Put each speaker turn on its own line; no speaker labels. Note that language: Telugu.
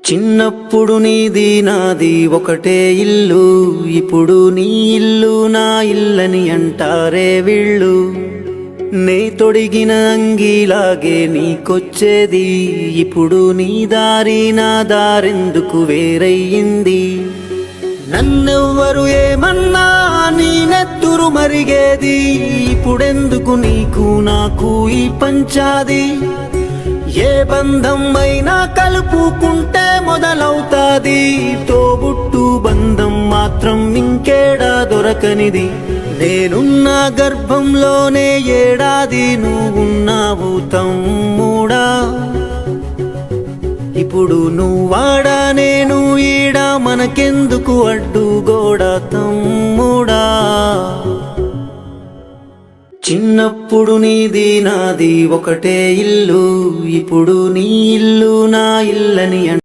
చిన్నప్పుడు నీది నాది ఒకటే ఇల్లు, ఇప్పుడు నీ ఇల్లు నా ఇల్లని అంటారే వీళ్ళు. నే తొడిగిన అంగీలాగే నీకొచ్చేది, ఇప్పుడు నీ దారి నా దారెందుకు వేరయ్యింది. నన్నెవ్వరు ఏమన్నా నీ నెత్తురు మరిగేది, ఇప్పుడెందుకు నీకు నాకు ఈ పంచాది. ఏ బంధం అయినా కలుపుకుంటే మొదలవుతాది, తోబుట్టు బంధం మాత్రం ఇంకేడా దొరకనిది. నేనున్న గర్భంలోనే ఏడాది నువ్వున్నావు తమ్ముడా, ఇప్పుడు నువ్వాడా నేను ఈడా, మనకెందుకు అడ్డుగోడ తమ్ముడా. చిన్నప్పుడు నీది నాది ఒకటే ఇల్లు, ఇప్పుడు నీ ఇల్లు నా ఇల్లని